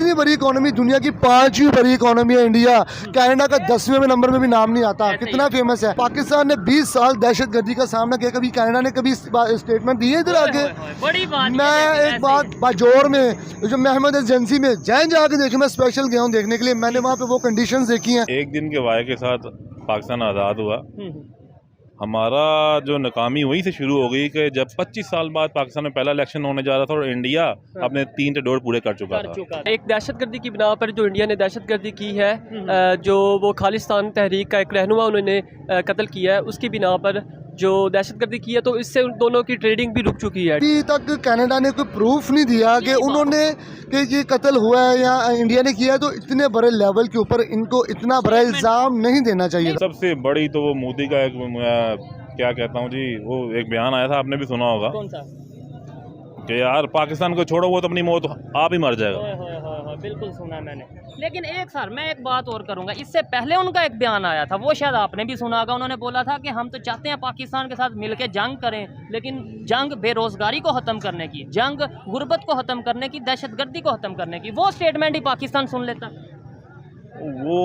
इतनी बड़ी इकोनॉमी, दुनिया की 5वीं बड़ी इकोनॉमी है इंडिया, कनाडा का 10वें नंबर में भी नाम नहीं आता, कितना फेमस है। पाकिस्तान ने 20 साल दहशतगर्दी का सामना किया, कभी कनाडा ने कभी स्टेटमेंट दी है इधर आगे? बड़ी बात। मैं एक बात बाजोर में जो महमद एजेंसी में जाके देखे, मैं स्पेशल गया हूँ देखने के लिए, मैंने वहाँ पे वो कंडीशंस देखी हैं। एक दिन के वाक़े के साथ पाकिस्तान आज़ाद हुआ। हमारा जो नाकामी वहीं से शुरू हो गई कि जब 25 साल बाद पाकिस्तान में पहला इलेक्शन होने जा रहा था और इंडिया अपने 3 से 1.5 पूरे कर चुका था। एक दहशतगर्दी की बिना पर जो इंडिया ने दहशतगर्दी की है, जो वो खालिस्तान तहरीक का एक रहनुमा उन्होंने कत्ल किया है, उसकी बिना पर जो दहशतगर्दी की है, तो इससे उन दोनों की ट्रेडिंग भी रुक चुकी है। अभी तक कनाडा ने कोई प्रूफ नहीं दिया कि उन्होंने कि ये कत्ल हुआ है या इंडिया ने किया है, तो इतने बड़े लेवल के ऊपर इनको इतना बड़ा इल्ज़ाम नहीं देना चाहिए। सबसे बड़ी तो वो मोदी का एक क्या कहता हूँ जी, वो एक बयान आया था, आपने भी सुना होगा। कौन सा? कि यार पाकिस्तान को छोड़ो, वो तो अपनी मौत आप ही मर जाएगा। बिल्कुल सुना मैंने। लेकिन एक सर मैं एक बात और करूंगा, इससे पहले उनका एक बयान आया था, वो शायद आपने भी सुना होगा। उन्होंने बोला था कि हम तो चाहते हैं पाकिस्तान के साथ मिलकर जंग करें, लेकिन जंग बेरोजगारी को ख़त्म करने की, जंग गुर्बत को ख़त्म करने की, दहशतगर्दी को ख़त्म करने की। वो स्टेटमेंट ही पाकिस्तान सुन लेता। वो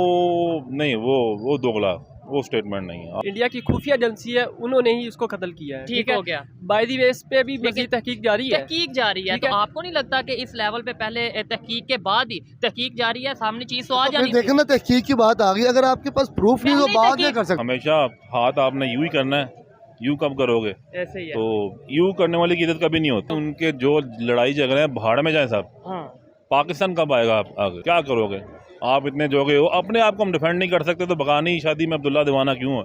नहीं, वो दोगला, वो स्टेटमेंट नहीं है। इंडिया की खुफिया एजेंसी है, उन्होंने ही इसको कत्ल किया है। ठीक हो गया। बाय द वे इस पे भी मज़ीद तहकीक जारी है। तहकीक जारी है, तो आपको नहीं लगता कि इस लेवल पे पहले तहकीक के बाद ही तहकीक जारी है, सामने चीज तो आ जानी? देखें ना, तहकीक की बात आ गई, अगर आपके पास प्रूफ नहीं तो बात नहीं कर सकते। हमेशा हाथ आपने यूं ही करना है, यूं कब करोगे? ऐसे ही है। तो यूं करने वाली की इज्जत कभी नहीं होती। उनके जो लड़ाई झगड़े हैं भाड़ में जाए साहब। पाकिस्तान कब आएगा? आप आगे क्या करोगे? आप इतने जोगे हो, अपने आप को हम डिफेंड नहीं कर सकते, तो बगानी शादी में अब्दुल्ला दीवाना क्यों है?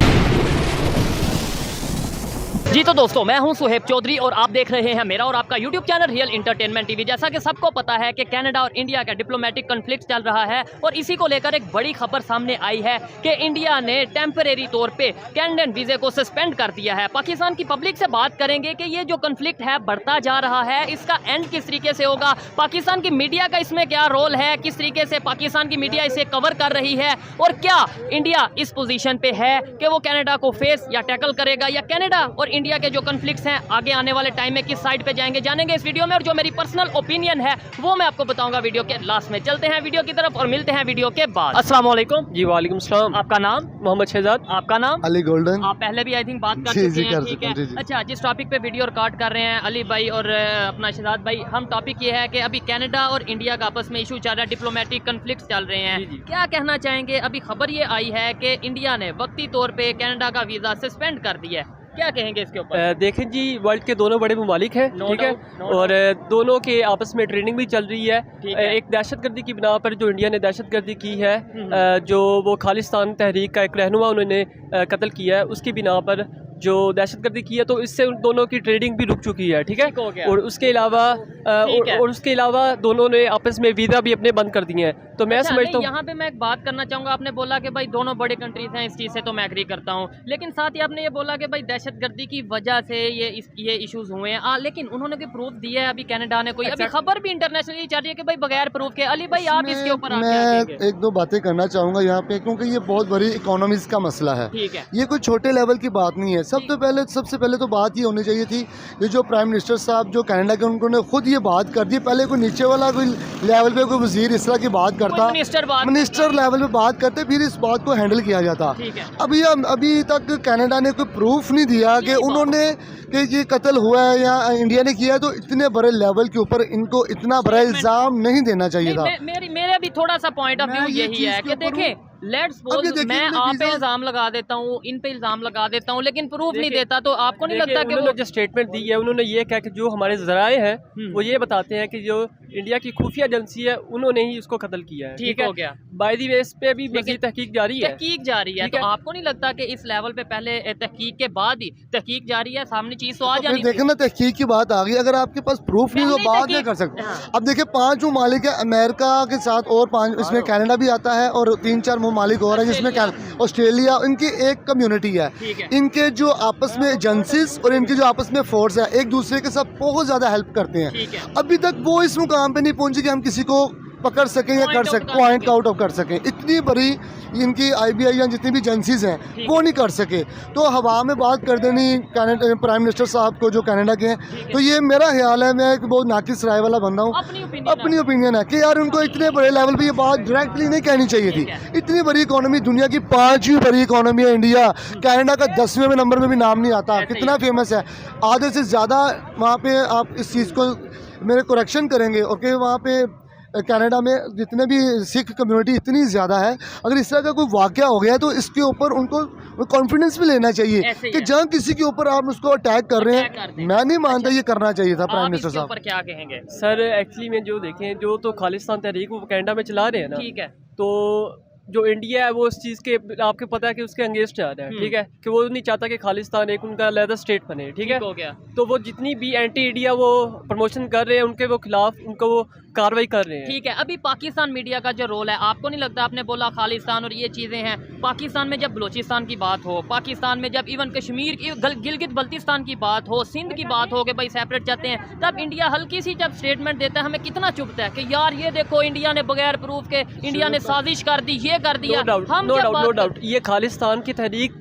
जी तो दोस्तों, मैं हूं सुहेब चौधरी और आप देख रहे हैं मेरा और आपका YouTube channel real entertainment TV. जैसा कि सबको पता है कि कनाडा और इंडिया का डिप्लोमेटिक कॉन्फ्लिक्ट चल रहा है, और इसी को लेकर एक बड़ी खबर सामने आई है कि इंडिया ने टेम्परेरी तौर पे कैनेडियन वीज़े को सस्पेंड कर दिया है। पाकिस्तान की पब्लिक से बात करेंगे कि ये जो कॉन्फ्लिक्ट है बढ़ता जा रहा है, इसका एंड किस तरीके से होगा, पाकिस्तान की मीडिया का इसमें क्या रोल है, किस तरीके से पाकिस्तान की मीडिया इसे कवर कर रही है, और क्या इंडिया इस पोजीशन पे है कि वो कनाडा को फेस या टैकल करेगा, या कनाडा और इंडिया के जो कॉन्फ्लिक्ट्स हैं आगे आने वाले टाइम में किस साइड पे जाएंगे, जानेंगे इस वीडियो में। और जो मेरी पर्सनल ओपिनियन है वो मैं आपको बताऊंगा वीडियो के लास्ट में। चलते हैं वीडियो की तरफ और मिलते हैं वीडियो के बाद। अस्सलाम वालेकुम। जी वालेकुम सलाम। आपका नाम? मोहम्मद शहजाद। आपका नाम? अली गोल्डन। आप पहले भी आई थिंक बात कर चुके हैं, ठीक है। अच्छा, जिस टॉपिक पे वीडियो रिकॉर्ड कर रहे हैं अली भाई और अपना शहजाद भाई, हम टॉपिक ये है कि अभी कनाडा और इंडिया का आपस में इशू चल रहा है, डिप्लोमेटिक कॉन्फ्लिक्ट चल रहे हैं। क्या कहना चाहेंगे? अभी खबर ये आई है कि इंडिया ने वक्ती तौर पे कनाडा का वीजा सस्पेंड कर दिया है, क्या कहेंगे इसके ऊपर? देखें जी, वर्ल्ड के दोनों बड़े ममालिक हैं, ठीक है, और दोनों के आपस में ट्रेनिंग भी चल रही है। एक दहशतगर्दी की बिना पर जो इंडिया ने दहशतगर्दी की है, जो वो खालिस्तान तहरीक का एक रहनुमा उन्होंने कत्ल किया है, उसकी बिना पर जो दहशतगर्दी की है, तो इससे उन दोनों की ट्रेडिंग भी रुक चुकी है, ठीक है। और उसके अलावा दोनों ने आपस में वीज़ा भी अपने बंद कर दिए हैं। तो मैं समझता हूँ यहाँ पे मैं एक बात करना चाहूँगा। आपने बोला कि भाई दोनों बड़े कंट्रीज हैं, इस चीज़ से तो मैं एग्री करता हूँ, लेकिन साथ ही आपने ये बोला कि भाई दहशतगर्दी की वजह से ये इश्यूज हुए हैं। लेकिन उन्होंने कोई प्रूफ दिया है अभी कनाडा ने? कोई अभी खबर भी इंटरनेशनली चल रही है कि भाई बगैर प्रूफ के। अली भाई आप इसके ऊपर मैं एक दो बातें करना चाहूँगा यहाँ पे, क्योंकि ये बहुत बड़ी इकोनॉमीज का मसला है, ठीक है। ये कोई छोटे लेवल की बात नहीं है। सबसे पहले तो बात ये होनी चाहिए थी, ये जो प्राइम मिनिस्टर साहब जो कनाडा के, उन्होंने खुद ये बात कर दी। पहले कोई नीचे वाला कोई लेवल पे कोई वजीर इस तरह की बात करता, मिनिस्टर लेवल पे बात करते, फिर इस बात को हैंडल किया जाता। अभी तक कनाडा ने कोई प्रूफ नहीं दिया कि उन्होंने कि ये कत्ल हुआ है या इंडिया ने किया है, तो इतने बड़े लेवल के ऊपर इनको इतना बड़ा इल्ज़ाम नहीं देना चाहिए था। मेरा भी थोड़ा सा पॉइंट ऑफ व्यू यही है कि देखें, लेट्स सपोज मैं आप पे इल्जाम लगा देता हूँ, इन पे इल्जाम लगा देता हूँ, लेकिन प्रूफ नहीं देता, तो आपको नहीं लगता कि वो जो स्टेटमेंट दी है, उन्होंने ये कहा कि जो हमारे ज़राए हैं वो ये बताते हैं कि जो इंडिया की खुफिया एजेंसी है उन्होंने ही उसको कत्ल किया है, ठीक हो गया। बाय द वे इस पे भी मज़ीद तहकीक जारी है। तो आपको नहीं लगता कि इस लेवल पे पहले तहकीक के बाद ही तहकीक जारी है, सामने चीज तो आ जानी? देखें ना, तहकीक की बात आ गई, अगर आपके पास प्रूफ नहीं तो बात नहीं कर सकते। अब देखिए 5 ममालिक है, अमेरिका के साथ और 5, इसमें कनाडा भी आता है, और 3-4 ममालिक और है जिसमें ऑस्ट्रेलिया, इनकी एक कम्युनिटी है। इनके जो आपस में एजेंसीज और इनके जो आपस में फोर्स है, एक दूसरे के साथ बहुत ज़्यादा हेल्प करते हैं। अभी तक वो इस मुकाम पे नहीं पहुंचे कि हम किसी को पकड़ सकें या कर सकें, पॉइंट आउट ऑफ कर सकें। इतनी बड़ी इनकी IBI या जितनी भी एजेंसीज हैं वो नहीं कर सके, तो हवा में बात कर देनी प्राइम मिनिस्टर साहब को जो कनाडा के हैं। तो ये मेरा ख्याल है, मैं एक बहुत नाकिस राय वाला बंदा हूँ, अपनी ओपिनियन है कि यार उनको इतने बड़े लेवल पे ये बात डायरेक्टली नहीं कहनी चाहिए थी। इतनी बड़ी इकोनॉमी, दुनिया की 5वीं बड़ी इकोनॉमी है इंडिया, कनाडा का 10वें नंबर में भी नाम नहीं आता, कितना फेमस है। आधे से ज़्यादा वहाँ पे आप इस चीज़ को मेरे करेक्शन करेंगे और कि वहाँ पे कनाडा में जितने भी सिख कम्युनिटी इतनी ज़्यादा है, अगर इस तरह का कोई वाक़या हो गया तो इसके ऊपर उनको कॉन्फिडेंस भी लेना चाहिए कि जहाँ किसी के ऊपर आप उसको अटैक कर रहे हैं, मैं नहीं मानता ये करना चाहिए था प्राइम मिनिस्टर साहब। क्या कहेंगे सर? एक्चुअली में जो देखें, जो तो खालिस्तान तहरीक वो कनाडा में चला रहे हैं ना, ठीक है, तो जो इंडिया है वो इस चीज़ के आपको पता है कि उसके अगेंस्ट जा रहा है, ठीक है, कि वो नहीं चाहता कि खालिस्तान एक उनका अलग स्टेट बने, ठीक है, हो गया। तो वो जितनी भी एंटी इंडिया वो प्रमोशन कर रहे हैं उनके वो खिलाफ उनको वो कार्रवाई कर रहे हैं। ठीक है, अभी पाकिस्तान मीडिया का जो रोल है, आपको नहीं लगता, आपने बोला खालिस्तान और ये चीज़ें हैं, पाकिस्तान में जब बलूचिस्तान की बात हो, पाकिस्तान में जब इवन कश्मीर की गिलगित बल्तिस्तान की बात हो, सिंध की बात हो कि भाई सेपरेट चाहते हैं, तब इंडिया हल्की सी जब स्टेटमेंट देता है हमें कितना चुभता है कि यार ये देखो इंडिया ने बगैर प्रूफ के इंडिया ने साजिश कर दी, ये कर दिया। नो डाउट ये खालिस्तान की तहरीक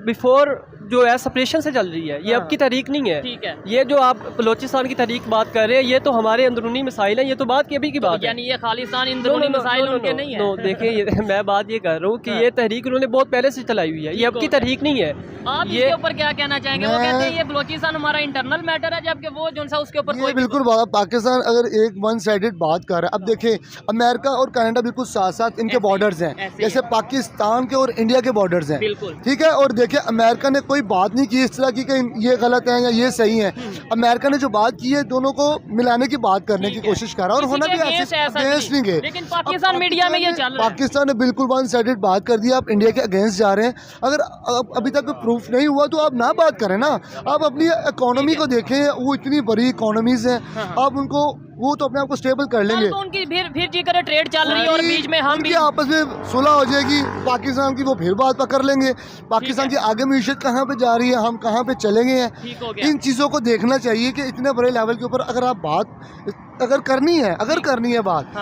बिफोर जो है सेपरेशन से चल रही है, ये अब की तहरीक नहीं है, ठीक है। ये जो आप बलोचिस्तान की तहरीक बात कर रहे हैं ये तो हमारे अंदरूनी मसाइल हैं, ये तो बात की अभी की बात है, यानी ये खालिस्तान अंदरूनी मसाइल उनके नहीं है। देखिए मैं बात ये कर रहा हूँ कि ये तहरीक उन्होंने बहुत पहले से चलाई हुई है, ये अब की तहरीक नहीं है। आप इसके ऊपर क्या कहना चाहेंगे? वो कहते हैं ये बलूचिस्तान हमारा इंटरनल मैटर है, जबकि वो जो सा उसके ऊपर कोई बिल्कुल पाकिस्तान अगर एक वन साइडेड बात कर रहा है। अब देखिए अमेरिका और कनाडा बिल्कुल साथ साथ इनके बॉर्डर्स हैं, जैसे पाकिस्तान के और इंडिया के बॉर्डर्स हैं, ठीक है। और देखिए अमेरिका ने कोई बात नहीं की इस तरह की कि ये गलत है या ये सही है। अमेरिका ने जो बात की है दोनों को मिलाने की बात करने की कोशिश कर रहा है, और होना भी अगेंस्ट नहीं गए। लेकिन पाकिस्तान मीडिया में ये चल रहा है, पाकिस्तान ने बिल्कुल वन साइडेड बात कर दी, आप इंडिया के अगेंस्ट जा रहे हैं। अगर अभी तक प्रूफ नहीं हुआ तो आप ना बात करें ना, आप अपनी इकोनॉमी को देखें, वो इतनी बड़ी इकोनॉमीज हैं, आप उनको वो तो अपने आप को स्टेबल कर लेंगे। तो उनकी फिर जी करे ट्रेड चल रही है और बीच में हम भी आपस में सुलह हो जाएगी, पाकिस्तान की वो फिर बात पकड़ लेंगे, पाकिस्तान की आगे मीशत कहाँ पे जा रही है, हम कहाँ पे चलेंगे हैं। इन चीज़ों को देखना चाहिए कि इतने बड़े लेवल के ऊपर अगर आप बात अगर करनी है बात।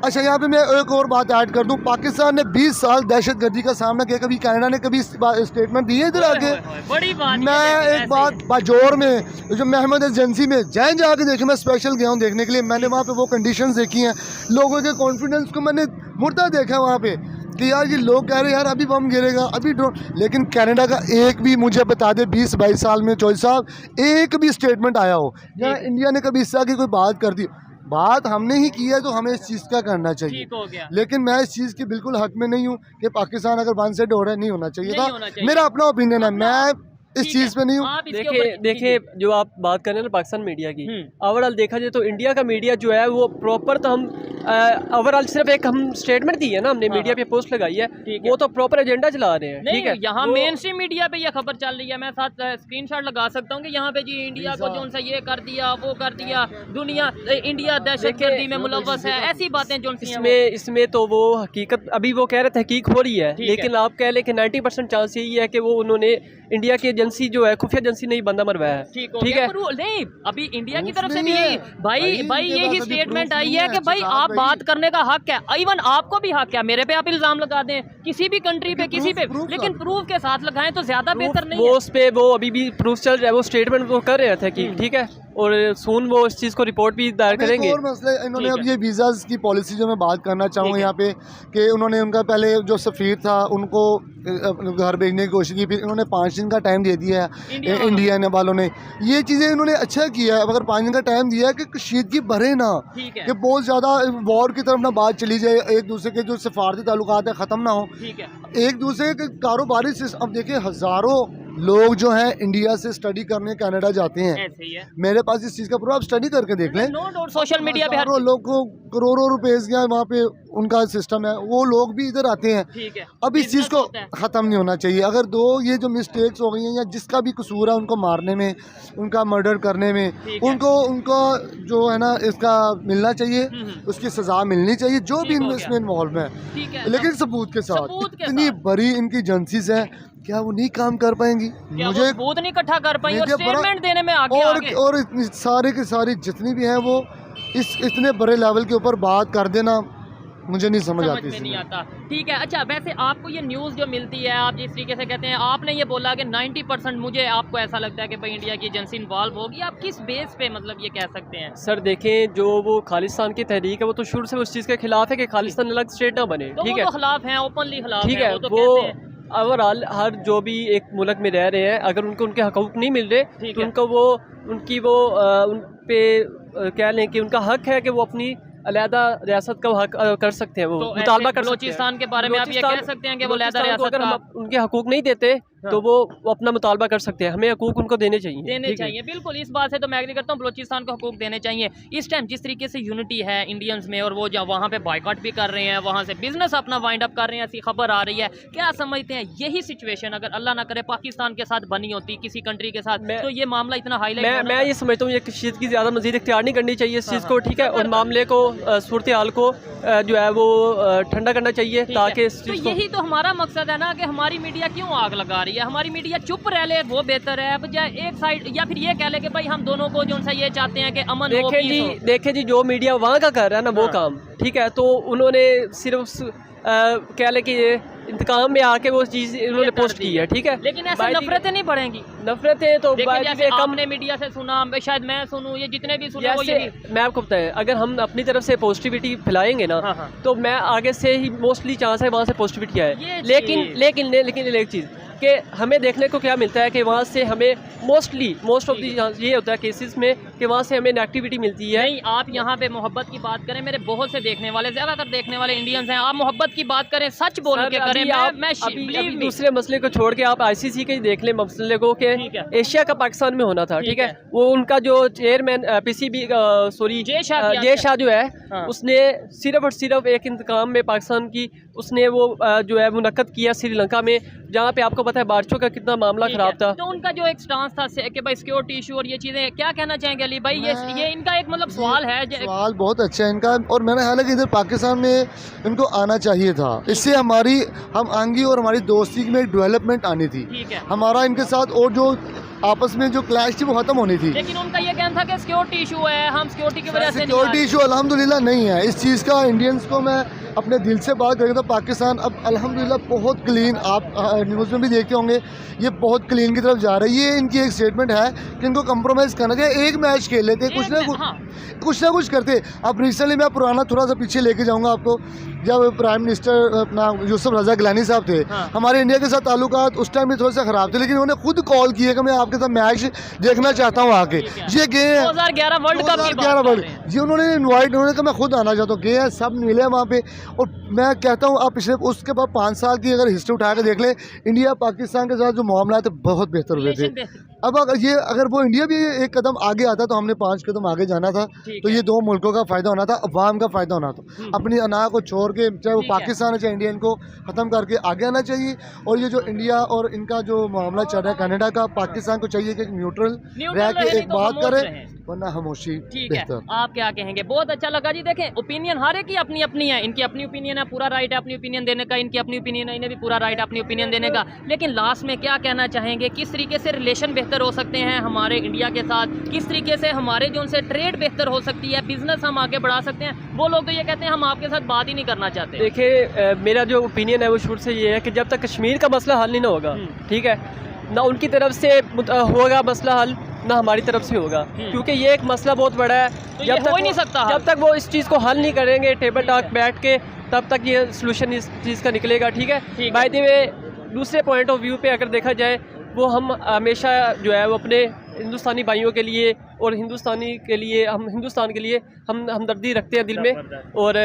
अच्छा यहाँ पे मैं एक और बात ऐड कर दूं, पाकिस्तान ने 20 साल दहशतगर्दी का सामना किया, कभी कनाडा ने कभी स्टेटमेंट दी है इधर आगे? बड़ी बात। मैं एक बात बाजोर में जो महमद एजेंसी में जाके देखे, मैं स्पेशल गया हूँ देखने के लिए, मैंने वहाँ पे वो कंडीशंस देखी हैं, लोगों के कॉन्फिडेंस को मैंने मुर्दा देखा वहाँ पे कि यार ये लोग कह रहे हैं यार अभी बम गिरेगा, अभी ड्रोन, लेकिन कनाडा का एक भी मुझे बता दे 20-22 साल में चौधरी साहब एक भी स्टेटमेंट आया हो या इंडिया ने कभी इस तरह की कोई बात कर दी? बात हमने ही की है तो हमें इस चीज़ का करना चाहिए। ठीक हो गया। लेकिन मैं इस चीज़ के बिल्कुल हक में नहीं हूँ कि पाकिस्तान अगर वन साइड हो रहा है, नहीं होना चाहिए था। मेरा अपना ओपिनियन है, मैं इस चीज़ पे नहीं हूँ। देखिए जो आप बात कर रहे हैं ना पाकिस्तान मीडिया की, ओवरऑल देखा जाए तो इंडिया का मीडिया जो है वो प्रॉपर, तो हम ओवरऑल सिर्फ एक हम स्टेटमेंट दी है ना, हमने मीडिया पे पोस्ट लगाई है, वो तो प्रॉपर एजेंडा चला रहे हैं, ठीक है। यहाँ मेन स्ट्रीम मीडिया पे ये खबर चल रही है, मैं साथ स्क्रीनशॉट लगा सकता हूँ कि यहाँ पे जी इंडिया को जो सा ये कर दिया, वो कर दिया, दुनिया इंडिया दहशतगर्दी में मुलव्वस है, ऐसी बातें जो इसमें तो वो हकीकत अभी वो कह रहे तहकीक हो रही है, लेकिन आप कह लें कि 90% चांस यही है कि वो उन्होंने इंडिया की एजेंसी जो है खुफिया एजेंसी नहीं बंदा मरवाया है, ठीक है। नहीं अभी इंडिया की तरफ से भी यही भाई यही स्टेटमेंट आई है कि भाई आप बात करने का हक है, इवन आपको भी हक है, मेरे पे आप इल्जाम लगा दें किसी भी कंट्री पे किसी पे, लेकिन प्रूफ के साथ लगाएं तो ज्यादा बेहतर नहीं है। वो उस पे वो अभी भी प्रूफ चल रहा है, वो स्टेटमेंट वो कर रहे थे कि ठीक है, और सून वो इस चीज़ को रिपोर्ट भी दायर करेंगे। और मसले इन्होंने अब ये वीज़ाज़ की पॉलिसी जो मैं बात करना चाहूँगा यहाँ पे कि उन्होंने उनका पहले जो सफ़ीर था उनको घर भेजने की कोशिश की, फिर इन्होंने 5 दिन का टाइम दे दिया है इंडिया वालों ने। ये चीज़ें इन्होंने अच्छा किया है, अगर 5 दिन का टाइम दिया है कि कशीदगी बढ़े ना, कि बहुत ज़्यादा वॉर की तरफ ना बात चली जाए, एक दूसरे के जो सफारती ताल्लुकात है ख़त्म ना हो, एक दूसरे के कारोबारी से। अब देखिए हज़ारों लोग जो हैं इंडिया से स्टडी करने कनाडा जाते हैं, मेरे पास इस चीज़ का प्रूफ, आप स्टडी करके देख लें, सोशल मीडिया पे हर लोग को करोड़ों रुपए वहाँ पे उनका सिस्टम है, वो लोग भी इधर आते हैं। अब इस चीज़ को ख़त्म नहीं होना चाहिए। अगर ये जो मिस्टेक्स हो गई हैं या जिसका भी कसूर है उनको मारने में, उनका मर्डर करने में, उनको जो है ना इसका मिलना चाहिए, उसकी सज़ा मिलनी चाहिए, जो भी इसमें इन्वॉल्व है, लेकिन सबूत के साथ। इतनी बड़ी इनकी एजेंसीज है, क्या वो नहीं काम कर पाएंगी? मुझे सबूत नहीं इकट्ठा कर पाएंगी और स्टेटमेंट देने में आगे और इतनी सारे की सारी जितनी भी हैं वो इस इतने बड़े लेवल के ऊपर बात कर देना मुझे नहीं समझ आती। में नहीं आता। ठीक है, अच्छा वैसे आपको ये न्यूज़ जो मिलती है, आप जिस तरीके से कहते हैं, आपने ये बोला कि 90% मुझे आपको ऐसा लगता है कि भाई इंडिया की एजेंसी इन्वॉल्व होगी, आप किस बेस पे मतलब ये कह सकते हैं? सर देखें, जो वो खालिस्तान की तहरीक है वो तो शुरू से उस चीज़ के खिलाफ है कि खालिस्तान अलग स्टेट ना बने, तो ठीक है, खिलाफ है, ओपनली खिलाफ ठीक है, वो तो वो कहते हैं। ओवरऑल हर जो भी एक मुल्क में रह रहे हैं, अगर उनको उनके हकूक नहीं मिल रहे तो उनको वो उनकी वो उन पे कह लें कि उनका हक है कि वो अपनी अलहदा रियासत का हक कर सकते हैं, वो तो मुतालबा कर सकते हैं। बलूचिस्तान के बारे में आप ये कह सकते हैं कि वो अलहदा रियासत अगर का हम उनके हकूक नहीं देते तो वो अपना मुतालबा कर सकते हैं, हमें हकूक उनको देने चाहिए। बिल्कुल, इस बात से तो मैं एग्री करता हूँ, बलूचिस्तान को हकूक देने चाहिए। इस टाइम जिस तरीके से यूनिटी है इंडियंस में और वो जब वहाँ पे बॉयकॉट भी कर रहे हैं, वहाँ से बिजनेस अपना वाइंड अप कर रहे हैं, ऐसी खबर आ रही है, क्या समझते हैं यही सिचुएशन अगर अल्लाह ना करे पाकिस्तान के साथ बनी होती, किसी कंट्री के साथ, तो ये मामला इतना हाईलाइट? मैं ये समझता हूँ ये चीज़ की ज़्यादा मजीद इख्तियार नहीं करनी चाहिए इस चीज़ को, ठीक है, और मामले को सूरत हाल को जो है वो ठंडा करना चाहिए, ताकि तो यही तो हमारा मकसद है ना कि हमारी मीडिया क्यों आग लगा रही है? हमारी मीडिया चुप रह ले वो बेहतर है, बजाय एक साइड, या फिर ये कह ले कि भाई हम दोनों को जो सा ये चाहते हैं कि अमन हो, पीस हो। देखे जी, जो मीडिया वहाँ का कर रहा है ना वो काम, ठीक है, तो उन्होंने सिर्फ कह ले कि इंतकाम में आके वो चीज़ इन्होंने पोस्ट की है, ठीक है, लेकिन ऐसे नफरतें नहीं बढ़ेंगी। नफरतें तो जैसे हमने मीडिया से सुना, शायद मैं सुनूं, ये जितने भी सुने वो ये मैं आपको बताएं, अगर हम अपनी तरफ से पॉजिटिविटी फैलाएंगे ना, तो मैं आगे से ही मोस्टली चांस है वहाँ से पॉजिटिविटी आए। लेकिन एक चीज़ कि हमें देखने को क्या मिलता है कि वहाँ से हमें मोस्ट ऑफ दी ये होता है केसेस में कि वहाँ से हमें नेगेटिविटी मिलती है। नहीं, आप यहाँ पे मोहब्बत की बात करें, मेरे बहुत से देखने वाले, ज़्यादातर देखने वाले इंडियंस हैं, आप मोहब्बत की बात करें, सच बोल के करें। अभी दूसरे मसले को छोड़ के आप ICC के देख लें मसले को कि एशिया का पाकिस्तान में होना था, ठीक है, वो उनका जो chairman PCB sorry Jay Shah जो है, उसने सिर्फ और सिर्फ एक इंतकाम में पाकिस्तान की उसने वो जो है मुनक्कद किया श्रीलंका में, जहाँ पे आपको पता है बारिशों का कितना मामला खराब था। तो उनका जो एक स्टांस था कि भाई सिक्योरिटी इशू और ये चीज़ें, क्या कहना चाहेंगे अली भाई? ये इनका एक मतलब सवाल है, सवाल बहुत अच्छा है इनका, और मैंने हालांकि इधर पाकिस्तान में इनको आना चाहिए था, इससे हम आंगी और हमारी दोस्ती में एक डेवलपमेंट आनी थी, हमारा इनके साथ और जो आपस में जो क्लैश थी वो खत्म होनी थी। लेकिन उनका ये कहना था कि सिक्योरिटी इशू है, हम सिक्योरिटी की वजह से सिक्योरिटी इशू अल्हम्दुलिल्लाह नहीं है। इस चीज़ का इंडियंस को मैं अपने दिल से बात करें तो पाकिस्तान अब अल्हम्दुलिल्लाह बहुत क्लीन, आप न्यूज़ में भी देखते होंगे, ये बहुत क्लीन की तरफ जा रही है। ये इनकी एक स्टेटमेंट है कि इनको कंप्रोमाइज़ करना चाहिए, एक मैच खेल लेते, कुछ ना कुछ करते। अब रिसेंटली मैं पुराना थोड़ा सा पीछे लेके जाऊँगा आपको, जब प्राइम मिनिस्टर अपना यूसुफ रज़ा गिलानी साहब थे, हमारे इंडिया के साथ ताल्लुकात उस टाइम भी थोड़े से ख़राब थे, लेकिन उन्होंने खुद कॉल किया कि मैं आपके साथ मैच देखना चाहता हूँ आके। ये गए 2011 वर्ल्ड कप जी, उन्होंने कहा मैं खुद आना चाहता हूँ, गए हैं, सब मिले वहाँ पे। और मैं कहता हूँ आप पिछले उसके बाद 5 साल की अगर हिस्ट्री उठा कर देख ले, इंडिया पाकिस्तान के साथ जो मामला थे बहुत बेहतर हुए थे। अब अगर वो इंडिया भी एक कदम आगे आता तो हमने 5 कदम आगे जाना था, तो ये 2 मुल्कों का फ़ायदा होना था, अवाम का फ़ायदा होना था। अपनी अना को छोड़ के, चाहे वो पाकिस्तान है चाहे इंडिया, इनको ख़त्म करके आगे आना चाहिए। और ये जो इंडिया और इनका जो मामला चल रहा है कनाडा का, पाकिस्तान को चाहिए कि न्यूट्रल रह के एक बात करें, वरना खामोशी बेहतर। आप क्या कहेंगे? बहुत अच्छा लगा जी। देखें, ओपिनियन हर एक की अपनी अपनी है, इनकी अपनी ओपिनियन है, पूरा राइट है अपनी ओपिनियन देने का, इनकी अपनी ओपिनियन है, इन्हें भी पूरा राइट है अपनी ओपिनियन देने का। लेकिन लास्ट में क्या कहना चाहेंगे, किस तरीके से रिलेशन बेहतर हो सकते हैं हमारे इंडिया के साथ, किस तरीके से हमारे जो उनसे ट्रेड बेहतर हो सकती है, बिजनेस हम आगे बढ़ा सकते हैं? वो लोग तो ये कहते हैं हम आपके साथ बात ही नहीं करना चाहते। देखिए, मेरा जो ओपिनियन है वो शुरू से ये है कि जब तक कश्मीर का मसला हल नहीं ना होगा, ठीक है, ना उनकी तरफ से होगा मसला हल, ना हमारी तरफ से होगा, क्योंकि ये एक मसला बहुत बड़ा है। तो जब तक हो ही नहीं सकता, जब तक वो इस चीज़ को हल नहीं करेंगे टेबल टॉक बैठ के, तब तक ये सोल्यूशन इस चीज़ का निकलेगा, ठीक है। बाय द वे, दूसरे पॉइंट ऑफ व्यू पे अगर देखा जाए, वो हम हमेशा जो है वो अपने हिंदुस्तानी भाइयों के लिए और हिंदुस्तान के लिए हम हमदर्दी रखते हैं दिल में। और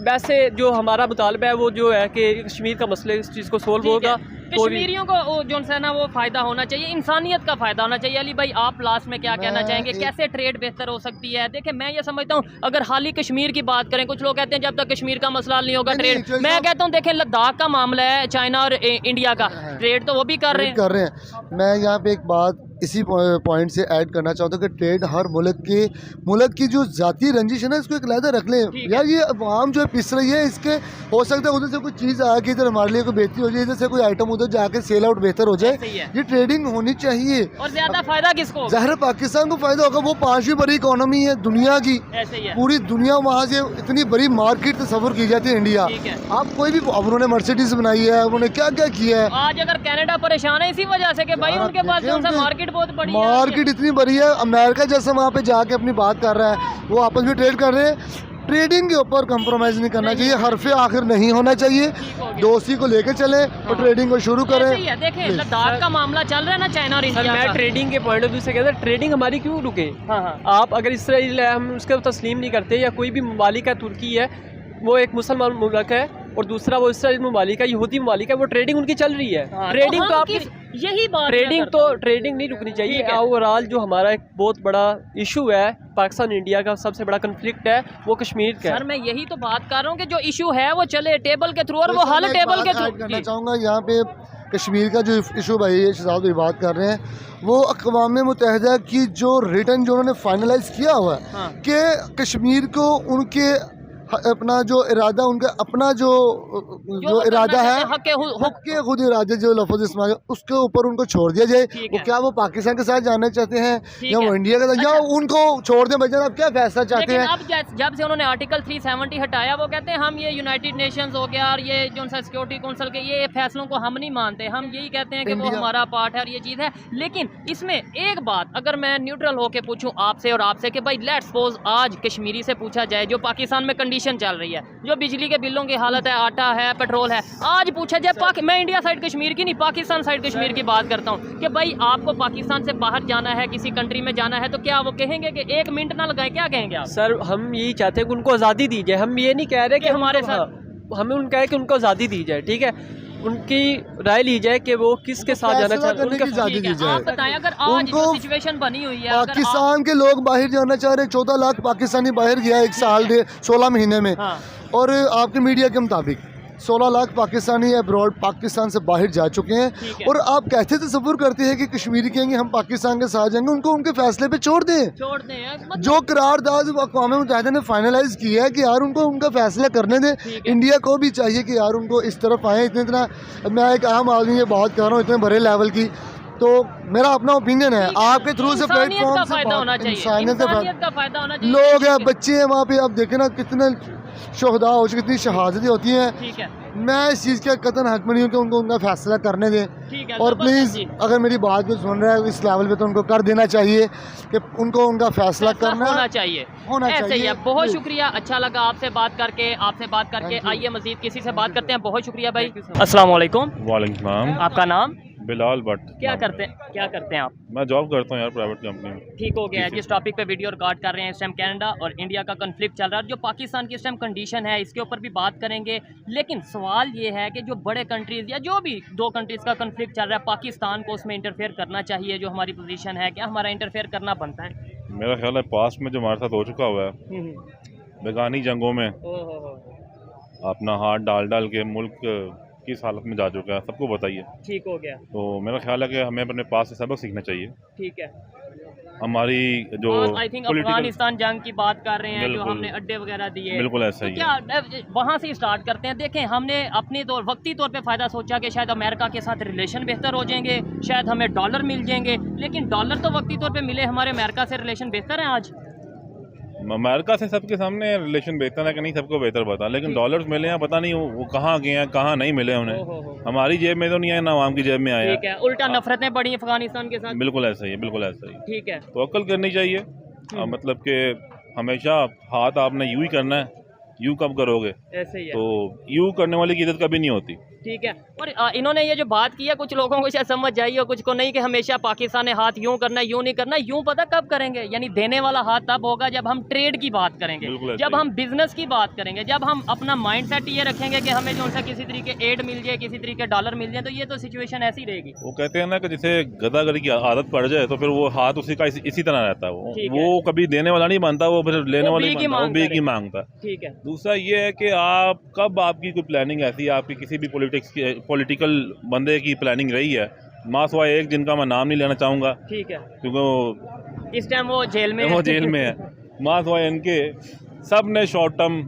वैसे जो हमारा मुतालबा है वो जो है कि कश्मीर का मसले इस चीज़ को सोल्व होगा, कश्मीरियों को जो है ना वो फ़ायदा होना चाहिए, इंसानियत का फ़ायदा होना चाहिए। अली भाई, आप लास्ट में क्या कहना चाहेंगे, कैसे ट्रेड बेहतर हो सकती है? देखिए, मैं ये समझता हूँ अगर हाल ही कश्मीर की बात करें, कुछ लोग कहते हैं जब तक कश्मीर का मसला नहीं होगा ट्रेड, मैं कहता हूँ देखें लद्दाख का मामला है, चाइना और इंडिया का ट्रेड तो वो भी कर रहे हैं। मैं यहाँ पे एक बात इसी पॉइंट से ऐड करना चाहता हूँ कि ट्रेड हर मुल्क की जो जाती रंजिश है ना, इसको एक लहदा रख लें यार। ये अवाम जो है पिस रही है, इसके हो सकता है उधर से कोई चीज़ आके इधर हमारे लिए कोई बेहतरी हो जाए, इधर से कोई आइटम उधर जाके सेल आउट बेहतर हो जाए। ये ट्रेडिंग होनी चाहिए। और ज्यादा फायदा किसको? ज़ाहिर पाकिस्तान को फायदा होगा, वो 5वीं बड़ी इकोनॉमी है दुनिया की, पूरी दुनिया वहाँ से इतनी बड़ी मार्केट तस्वर की जाती है इंडिया। आप कोई भी, अब उन्होंने मर्सिडीज बनाई है, उन्होंने क्या क्या किया है। आज अगर कनाडा परेशान है इसी वजह से कि भाई उनके पास जो मार्केट बहुत बड़ी है, मार्केट इतनी बड़ी है। अमेरिका जैसे वहाँ पे जाके अपनी बात कर रहा है, वो आपस में ट्रेड कर रहे हैं। ट्रेडिंग के ऊपर कंप्रोमाइज नहीं करना चाहिए, हरफे आखिर नहीं होना चाहिए, दोस्ती को लेके चले और ट्रेडिंग को शुरू करें। देखें लद्दाख का मामला चल रहा है ना चाइना और इंडिया। मैं ट्रेडिंग के पॉइंट ऑफ व्यू से कहता हूं ट्रेडिंग हमारी क्यों रुके। आप अगर इसराइल है हम उसका तस्लीम नहीं करते, या कोई भी ममालिक है, तुर्की है वो एक मुसलमान मुल्क है और दूसरा वो इसराइल ममालिक है, यहूदी ममालिक है, वो ट्रेडिंग उनकी चल रही है। ट्रेडिंग तो आप यही बात, ट्रेडिंग नहीं रुकनी चाहिए। ओवरऑल जो हमारा एक बहुत बड़ा इशू है पाकिस्तान इंडिया का, सबसे बड़ा कन्फ्लिक्ट है वो कश्मीर का। सर मैं यही तो बात कर रहा हूँ कि जो इशू है वो चले टेबल के थ्रू, और वो हल टेबल के थ्रू करना चाहूँगा। यहाँ पे कश्मीर का जो इशू भाई शहजाद भाई बात कर रहे हैं, वो अक़वाम मुत्तहिदा की जो रिटर्न जो उन्होंने फाइनलाइज किया हुआ है कि कश्मीर को उनके अपना जो इरादा, उनका अपना जो इरादा है, हक के खुद इरादे जो लफ्ज़ इस्तेमाल उसके ऊपर उनको छोड़ दिया जाए। वो क्या वो पाकिस्तान के साथ जाना चाहते हैं या वो इंडिया के साथ, या उनको छोड़ दें बजाय। आप क्या फैसला चाहते हैं? अब जब से उन्होंने आर्टिकल 370 हटाया, वो कहते हैं हम ये यूनाइटेड नेशंस हो गया और ये जो सिक्योरिटी काउंसिल के ये फैसलों को हम नहीं मानते, हम यही कहते हैं कि वो हमारा पार्ट है और ये चीज़ है। लेकिन इसमें एक बात अगर मैं न्यूट्रल होकर पूछूं आपसे और आपसे कि भाई लेट्स सपोज आज कश्मीरी से पूछा जाए, जो पाकिस्तान में कंडीशन चल रही है, जो बिजली के बिलों की हालत है, आटा है, पेट्रोल है, आज पूछा जाए मैं इंडिया साइड कश्मीर की नहीं पाकिस्तान साइड कश्मीर की बात करता हूँ कि भाई आपको पाकिस्तान से बाहर जाना है, किसी कंट्री में जाना है, तो क्या वो कहेंगे कि एक मिनट ना लगाए? क्या कहेंगे आप? सर हम यही चाहते हैं कि उनको आज़ादी दी जाए। हम ये नहीं कह रहे कि हमारे साथ, हमें उनका है कि उनको आज़ादी दी जाए, ठीक है, उनकी राय ली जाए कि वो किसके साथ जाना चाहते हैं, उनकी आज़ादी दी जाए। आप बताएं अगर आज जो सिचुएशन बनी हुई है, पाकिस्तान के लोग बाहर जाना चाह रहे हैं, 14 लाख पाकिस्तानी बाहर गया एक साल 16 महीने में, और आपके मीडिया के मुताबिक 16 लाख पाकिस्तानी अब्रॉड पाकिस्तान से बाहर जा चुके हैं। और आप कैसे तस्वुर करते हैं कि कश्मीरी कहेंगे हम पाकिस्तान के साथ जाएंगे? उनको उनके फैसले पे छोड़ दें। जो करारदाद अक़वाम मुत्तहिदा ने फाइनलाइज किया है कि यार उनको उनका फैसला करने दें। इंडिया को भी चाहिए कि यार उनको इस तरफ आए। इतना मैं एक आम आदमी ये बात कर रहा हूँ इतने बड़े लेवल की, तो मेरा अपना ओपिनियन है, आपके थ्रू से प्लेटफॉर्म से फायदा होना चाहिए, इंसानियत का फायदा होना चाहिए। लोग हैं, बच्चे हैं वहाँ पे, आप देखें ना कितने शहदा हो चुके, कितनी शहादतें होती हैं। ठीक है, मैं इस चीज़ के कतन हक में नहीं हूँ कि उनको उनका फैसला करने दें। और प्लीज़ अगर मेरी बात को सुन रहे हैं इस लेवल पे, तो उनको कर देना चाहिए कि उनको उनका फैसला करना होना चाहिए। ऐसे ही है। बहुत शुक्रिया, अच्छा लगा आपसे बात करके, आइए मजीद किसी से बात करते हैं। बहुत शुक्रिया भाई। अस्सलाम वालेकुम। वालेकुम सलाम। आपका नाम? बिलाल भट्ट। क्या करते हैं आप? मैं जॉब करता हूँ यार प्राइवेट कंपनी में। ठीक हो गया है। जिस टॉपिक पे वीडियो रिकॉर्ड कर रहे हैं इस टाइम कनाडा और इंडिया का कन्फ्लिक्ट चल रहा है, जो पाकिस्तान की इस टाइम कंडीशन है इसके ऊपर भी बात करेंगे। लेकिन सवाल ये है कि जो बड़े कंट्रीज़ या जो भी दो कंट्रीज़ का कन्फ्लिक्ट चल रहा है, पाकिस्तान को उसमें इंटरफेयर करना चाहिए? जो हमारी पोजीशन है, क्या हमारा इंटरफेयर करना बनता है? मेरा ख्याल है पास्ट में जो हमारे साथ हो चुका हुआ है बेगानी जंगों में, अपना हाथ डाल डाल के मुल्क किस हालत में जा चुका है सबको बताइए। ठीक हो गया। तो मेरा ख्याल है कि हमें अपने पास से सबक सीखना चाहिए। ठीक है। हमारी जो आई थिंक अफगानिस्तान जंग की बात कर रहे हैं, जो हमने अड्डे वगैरह दिए, बिल्कुल ऐसा ही है। क्या वहाँ से स्टार्ट करते हैं? देखें, हमने अपने वक्ती तौर पे फ़ायदा सोचा कि शायद अमेरिका के साथ रिलेशन बेहतर हो जाएंगे, शायद हमें डॉलर मिल जाएंगे। लेकिन डॉलर तो वक्ती तौर पे मिले, हमारे अमेरिका से रिलेशन बेहतर है आज? अमेरिका से सबके सामने रिलेशन बेहतर है कि नहीं सबको बेहतर पता, लेकिन डॉलर्स मिले हैं पता नहीं वो कहाँ गए हैं, कहाँ नहीं मिले उन्हें। हमारी जेब में तो नहीं आए ना आवाम की जेब में आया। ठीक है, उल्टा नफरतें बढ़ी अफगानिस्तान के साथ। बिल्कुल ऐसा ही, बिल्कुल ऐसा ही। ठीक है, तो अक्ल करनी चाहिए। मतलब कि हमेशा हाथ आपने यूँ ही करना है, यूँ कब करोगे? ऐसे ही है। तो यूँ करने वाली की इज्जत कभी नहीं होती। ठीक है। और इन्होंने ये जो बात की है, कुछ लोगों को शायद समझ आई और कुछ को नहीं, कि हमेशा पाकिस्तान ने हाथ यूं करना यूं नहीं करना। यूं पता कब करेंगे? यानी देने वाला हाथ तब होगा जब हम ट्रेड की बात करेंगे, जब हम बिजनेस की बात करेंगे, जब हम अपना माइंड सेट ये रखेंगे कि हमें जो सा किसी तरीके एड मिल जाए, किसी तरीके डॉलर मिल जाए, तो ये तो सिचुएशन ऐसी रहेगी। वो कहते हैं ना कि जिसे गदागरी की आदत पड़ जाए तो फिर वो हाथ उसी का इसी तरह रहता है। वो कभी देने वाला नहीं बनता, वो फिर लेने वाला ही मांगता। ठीक है। दूसरा ये है कि आप कब आपकी कोई प्लानिंग ऐसी है, आपकी किसी भी पॉलिटिकल बंदे की प्लानिंग रही है, मासवा एक जिनका मैं नाम नहीं लेना चाहूँगा, ठीक है, क्योंकि इस टाइम वो जेल में है। मासवा इनके सब ने शॉर्ट टर्म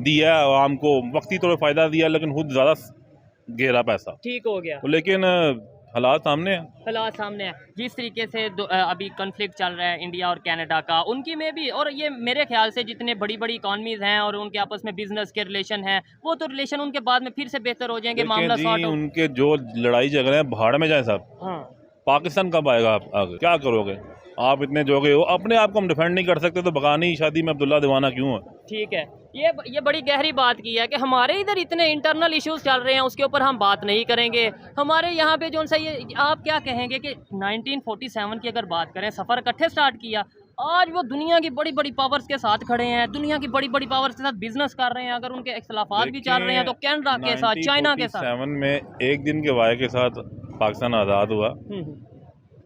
दिया आवाम को, वक्ती तौर पर फ़ायदा दिया, लेकिन खुद ज़्यादा गहरा पैसा, ठीक हो गया। तो लेकिन हालात सामने है। हालात सामने है। जिस तरीके से अभी कन्फ्लिक्ट चल रहा है इंडिया और कनाडा का, उनकी में भी, और ये मेरे ख्याल से जितने बड़ी बड़ी इकॉनमीज हैं और उनके आपस में बिजनेस के रिलेशन हैं, वो तो रिलेशन उनके बाद में फिर से बेहतर हो जाएंगे, मामला सॉर्ट हो। उनके जो लड़ाई झगड़े हैं भाड़ में जाए साहब। हाँ, पाकिस्तान कब आएगा आप आगे, क्या करोगे आप? इतने जोगे हो, अपने आप को हम डिफेंड नहीं कर सकते तो बगानी शादी में अब्दुल्ला दीवाना क्यों है? ठीक है। ये बड़ी गहरी बात की है कि हमारे इधर इतने इंटरनल इश्यूज चल रहे हैं, उसके ऊपर हम बात नहीं करेंगे। हमारे यहाँ पे जो सा ये, आप क्या कहेंगे कि 1947 की अगर बात करें, सफ़र इकट्ठे स्टार्ट किया, आज वो दुनिया की बड़ी बड़ी पावर्स के साथ खड़े हैं, दुनिया की बड़ी बड़ी पावर्स के साथ बिजनेस कर रहे हैं। अगर उनके इख्तलाफात भी चल रहे हैं तो कनाडा के साथ, चाइना के साथ। 1947 में एक दिन के वाक़े के साथ पाकिस्तान आज़ाद हुआ।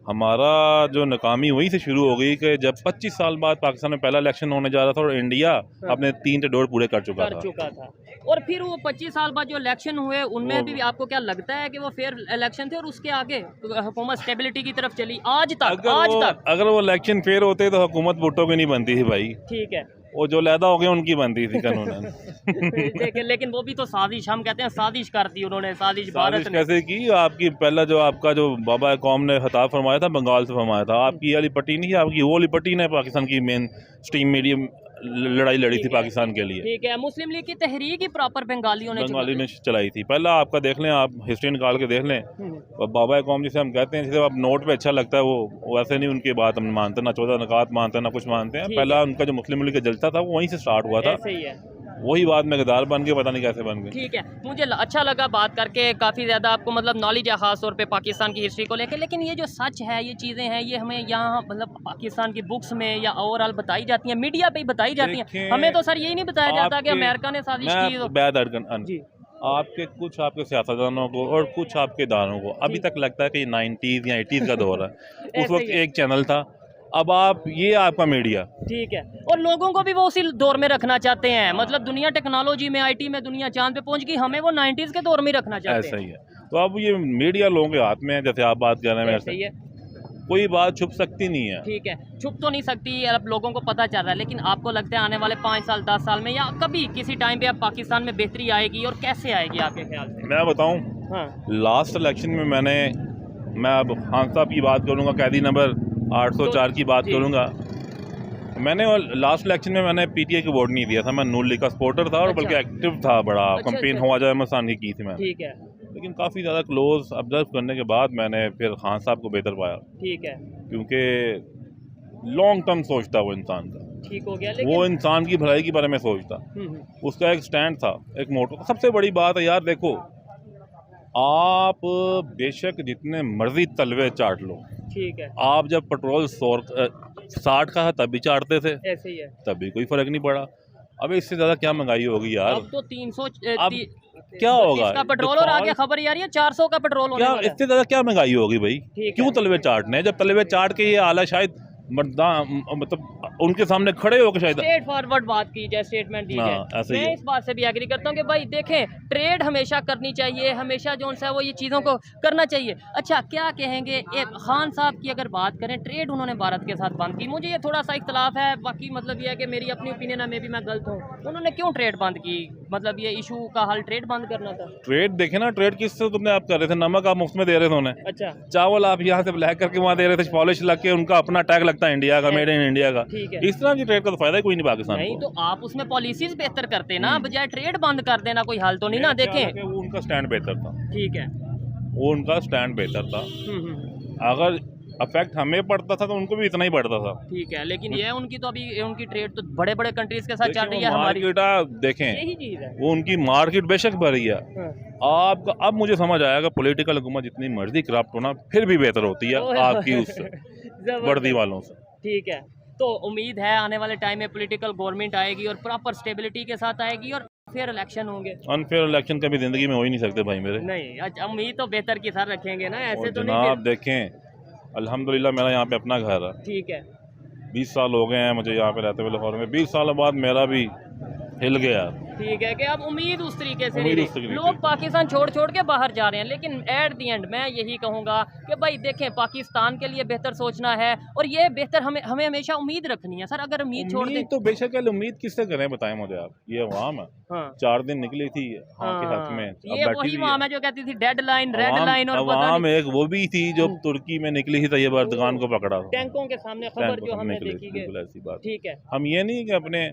हमारा जो नाकामी वहीं से शुरू हो गई कि जब 25 साल बाद पाकिस्तान में पहला इलेक्शन होने जा रहा था और इंडिया अपने 3 दौर पूरे कर चुका था। और फिर वो 25 साल बाद जो इलेक्शन हुए, उनमें भी आपको क्या लगता है कि वो फेयर इलेक्शन थे और उसके आगे हुकूमत स्टेबिलिटी की तरफ चली आज तक? अगर वो इलेक्शन फेयर होते तो हुकूमत भुट्टो की नहीं बनती थी भाई। ठीक है। वो जो लैदा हो गए उनकी बनती थी कानूनन। लेकिन वो भी तो साजिश, हम कहते हैं साजिश कर दी उन्होंने। साजिश कैसे की? आपकी पहला जो आपका जो बाबा कौम ने खिताब फरमाया था, बंगाल से फरमाया था। आपकी वाली पट्टी नहीं, आपकी वो वाली पट्टी ने पाकिस्तान की मेन स्ट्रीम मीडियम लड़ाई लड़ी थी पाकिस्तान के लिए। ठीक है। मुस्लिम लीग की तहरीक ही प्रॉपर बंगालियों ने चलाई थी। पहला आपका देख लें, आप हिस्ट्री निकाल के देख लें, और बाबा कौम जिसे हम कहते हैं, जिसे आप नोट पे अच्छा लगता है, वो वैसे नहीं उनकी बात हम मानते, ना 14 नकात मानते हैं, ना कुछ मानते हैं। पहला उनका जो मुस्लिम लीग का जलसा था वो वहीं से स्टार्ट हुआ था। वही बात मकदार बन के पता नहीं कैसे बन गए। ठीक है। मुझे अच्छा लगा बात करके, काफ़ी ज़्यादा आपको मतलब नॉलेज है ख़ास तौर पे पाकिस्तान की हिस्ट्री को लेकर। लेकिन ये जो सच है, ये चीज़ें हैं, ये हमें यहाँ मतलब पाकिस्तान की बुक्स में या ओवरऑल बताई जाती हैं, मीडिया पे ही बताई जाती हैं। हमें तो सर यही नहीं बताया जाता कि अमेरिका ने साजिश की। आपके कुछ आपके सियासतदानों को और कुछ आपके इदारों को अभी तक लगता है कि 90s या 80s का दौर है। उस वक्त एक चैनल था, अब आप ये आपका मीडिया। ठीक है। और लोगों को भी वो उसी दौर में रखना चाहते हैं। मतलब दुनिया टेक्नोलॉजी में, आईटी में दुनिया चांद पे पहुंच गई, हमें वो 90s के दौर में रखना चाहते हैं। ऐसा ही है। तो अब ये मीडिया लोगों के हाथ में है, जैसे आप बात कर रहे हैं, सही है। कोई बात छुप सकती नहीं है। ठीक है, छुप तो नहीं सकती, अब लोगों को पता चल रहा है। लेकिन आपको लगता है आने वाले 5 साल 10 साल में या कभी किसी टाइम पे अब पाकिस्तान में बेहतरी आएगी, और कैसे आएगी आपके ख्याल से? मैं बताऊं, हाँ। लास्ट इलेक्शन में मैं अब खान साहब की बात करूंगा, कैदी नंबर 804 की बात करूंगा। मैंने लास्ट इलेक्शन में मैंने पीटीआई को वोट नहीं दिया था, मैं नून लीग का सपोर्टर था, और बल्कि एक्टिव था बड़ा। कंपेन हवाजा मसान की थी मैंने। ठीक है। लेकिन काफ़ी ज़्यादा क्लोज ऑब्जर्व करने के बाद मैंने फिर खान साहब को बेहतर पाया। ठीक है। क्योंकि लॉन्ग टर्म सोचता वो इंसान का। ठीक हो गया। वो इंसान की भलाई के बारे में सोचता, उसका एक स्टैंड था, एक मोटो। सबसे बड़ी बात है यार, देखो आप बेशक जितने मर्जी तलवे चाट लो, ठीक है, आप जब पेट्रोल 60 का है तब भी चाटते थे, ऐसे ही है, तभी कोई फर्क नहीं पड़ा। अब इससे ज्यादा क्या महंगाई होगी यार? अब तो 300 क्या होगा का पेट्रोल, और आगे खबर यार ये 400 का पेट्रोल होने वाला है। इससे ज्यादा क्या महंगाई होगी भाई? क्यों तलवे चाटने? जब तलवे चाट के ये आला शायद मतलब उनके सामने खड़े होकर शायद स्ट्रेट फॉरवर्ड बात की जाए, स्टेटमेंट दी जाए। मैं इस बात से भी एग्री करता हूँ कि भाई देखें, ट्रेड हमेशा करनी चाहिए, हमेशा जो है वो ये चीज़ों को करना चाहिए। अच्छा, क्या कहेंगे एक खान साहब की अगर बात करें, ट्रेड उन्होंने भारत के साथ बंद की, मुझे ये थोड़ा सा इख्तलाफ है। बाकी मतलब ये है कि मेरी अपनी ओपिनियन है, मे भी मैं गलत हूँ। उन्होंने क्यों ट्रेड बंद की? मतलब ये इशू का हल ट्रेड बंद करना था। ट्रेड देखे ना, ट्रेड किससे तुमने आप कर रहे थे? नमक आप मुफ्त में दे रहे थे उन्हें, अच्छा, चावल आप यहाँ से ब्लैक करके वहाँ दे रहे थे, पॉलिश लग के, उनका अपना टैग लगता है इंडिया का, मेड इन इंडिया का। इस तरह की ट्रेड का तो फायदा ही कोई नहीं पाकिस्तान को। नहीं तो आप उसमें पॉलिसीज बेहतर करते ना, बजाय ट्रेड बंद कर देना, कोई हल तो नहीं ना। देखें वो उनका स्टैंड बेहतर था, ठीक है, वो उनका स्टैंड बेहतर था। अगर अफेक्ट हमें पड़ता था तो उनको भी इतना ही पड़ता था, ठीक है। लेकिन ये उनकी तो अभी उनकी ट्रेड तो बड़े बड़े कंट्रीज के साथ चल रही है। हमारी देखें, यही चीज है, वो उनकी मार्केट बेशक भरी है। आपका अब मुझे समझ आया कि पॉलिटिकल हुकूमत जितनी मर्जी करप्ट होना फिर भी बेहतर होती है आपकी उससे वर्दी वालों से, ठीक है। तो उम्मीद है आने वाले टाइम में पॉलिटिकल गवर्नमेंट आएगी और प्रॉपर स्टेबिलिटी के साथ आएगी और फेयर इलेक्शन होंगे। अनफेयर इलेक्शन कभी जिंदगी में हो ही नहीं सकते भाई मेरे। नहीं, उम्मीद तो बेहतर की साथ रखेंगे ना, ऐसे तो नहीं। आप देखें, अल्हम्दुलिल्लाह मेरा यहाँ पे अपना घर है, ठीक है, 20 साल हो गए हैं मुझे यहाँ पे रहते हुए लाहौर में। 20 साल बाद मेरा भी हिल गया, ठीक है कि अब उम्मीद उस तरीके से उम्मीद नहीं उस तरीके रही। से। लोग पाकिस्तान छोड़ के बाहर जा रहे हैं, लेकिन एट दी एंड मैं यही कहूँगा कि भाई देखें, पाकिस्तान के लिए बेहतर सोचना है और ये बेहतर हमें हमेशा उम्मीद रखनी है सर। अगर उम्मीद छोड़ दें तो बेशक उम्मीद किससे करें, बताएं मुझे आप। ये अवाम है, हाँ 4 दिन निकली थी हाँ के हक में, अब ये बैठी वही हुई है। अवाम है जो कहती थी डेडलाइन रेड लाइन, और पता अवाम नहीं एक वो भी थी जो तुर्की में निकली थी तैयब अर्दगान को पकड़ा, टैंकों के सामने खबर टैंक जो को हमने निकली देखी थी, गई। बिल्कुल ऐसी बात। ठीक है, हम ये नहीं कि अपने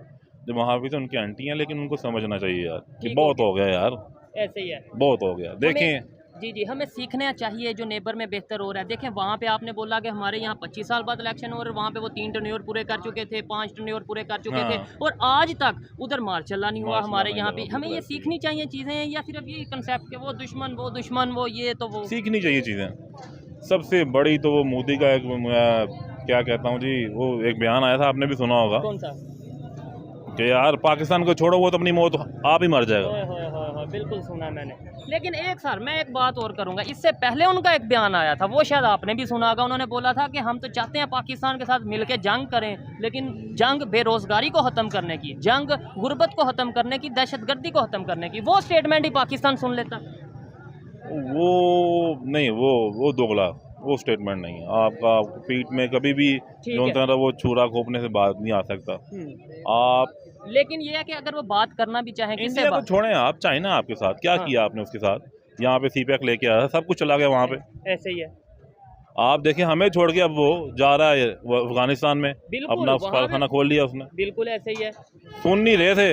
जो महाफिज हैं उनकी आंटी हैं, लेकिन उनको समझना चाहिए यार कि ठीक बहुत हो गया यार, ऐसे ही है। बहुत हो गया। देखें जी हमें सीखना चाहिए जो नेबर में बेहतर हो रहा है। देखें वहाँ पे आपने बोला कि हमारे यहाँ 25 साल बाद इलेक्शन हो रहे, वहाँ पे वो 3 टर्न्योर पूरे कर चुके थे, 5 टर्न्योर पूरे कर चुके थे, और आज तक उधर मार्शल्ला नहीं हुआ हमारे यहाँ पे। हमें ये सीखनी चाहिए चीज़ें, या सिर्फ ये कंसेप्ट के वो दुश्मन वो ये तो वो सीखनी चाहिए चीज़ें। सबसे बड़ी तो वो मोदी का एक क्या कहता हूँ जी, वो एक बयान आया था, आपने भी सुना होगा कौन सा कि यार पाकिस्तान को छोड़ो, वो तो अपनी मौत आप ही मर जाएगा। बिल्कुल सुना मैंने। लेकिन एक सर मैं एक बात और करूंगा, इससे पहले उनका एक बयान आया था, वो शायद आपने भी सुना होगा। उन्होंने बोला था कि हम तो चाहते हैं पाकिस्तान के साथ मिलकर जंग करें, लेकिन जंग बेरोजगारी को ख़त्म करने की, जंग गुर्बत को ख़त्म करने की, दहशतगर्दी को ख़त्म करने की। वो स्टेटमेंट ही पाकिस्तान सुन लेता। वो नहीं, वो दोगला, वो स्टेटमेंट नहीं है। आपका पीठ में कभी भी जो तरह वो छुरा घोंपने से बात नहीं आ सकता। आप लेकिन ये है कि अगर वो बात करना भी चाहें, किससे इंडिया को बात? छोड़ें आप, चाइना आपके साथ क्या किया आपने उसके साथ, यहाँ पे सीपैक लेके आया, सब कुछ चला गया वहाँ पे। ऐसे ही है। आप देखें हमें छोड़ के अब वो जा रहा है वो अफगानिस्तान में, अपना कारखाना खोल लिया उसने। बिल्कुल ऐसे ही है। सुन नहीं रहे थे।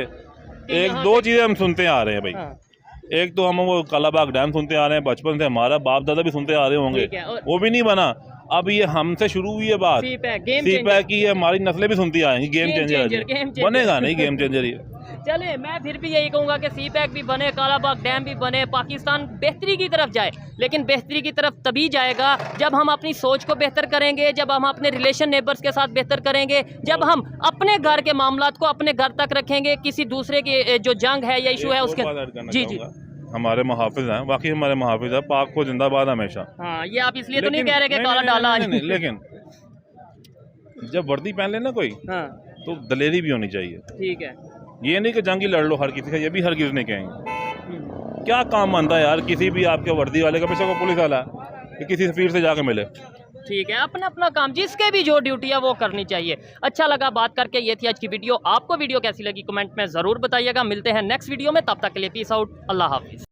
एक दो चीज़ें हम सुनते आ रहे हैं भाई। हाँ। एक तो हम वो कालाबाग डैम सुनते आ रहे हैं बचपन से, हमारा बाप दादा भी सुनते आ रहे होंगे, ठीक है, और वो भी नहीं बना। अब ये हमसे शुरू हुई है बात, सीपैक की, हमारी नस्लें भी सुनती आएंगी। गेम चेंजर बनेगा नहीं, गेम चेंजर ये। चले मैं फिर भी यही कहूँगा कि सीपैक भी बने, कालाबाग डैम भी बने, पाकिस्तान बेहतरी की तरफ जाए। लेकिन बेहतरी की तरफ तभी जाएगा जब हम अपनी सोच को बेहतर करेंगे, जब हम अपने रिलेशन नेबर्स के साथ बेहतर करेंगे, जब हम अपने घर के मामलात को अपने घर तक रखेंगे, किसी दूसरे की जो जंग है या इशू है उसके। जी हमारे मुहाफिज हैं, बाकी हमारे मुहाफिज हैं, पाक को जिंदाबाद हमेशा। हाँ, ये आप इसलिए तो नहीं कह रहे कि काला डाला। लेकिन जब वर्दी पहन लेना कोई, हाँ तो दलेरी भी होनी चाहिए। ठीक है। ये नहीं कि जंगी लड़ लो हर किसी का, ये भी हर किसी ने कहेंगे। क्या काम बनता है यार किसी भी आपके वर्दी वाले का, बेशक वो पुलिस वाला है, कि किसी सफीर से जाके मिले। ठीक है, अपना अपना काम, जिसके भी जो ड्यूटी है वो करनी चाहिए। अच्छा लगा बात करके, ये थी आज की वीडियो। आपको वीडियो कैसी लगी कमेंट में ज़रूर बताइएगा। मिलते हैं नेक्स्ट वीडियो में, तब तक के लिए पीस आउट, अल्लाह हाफिज़।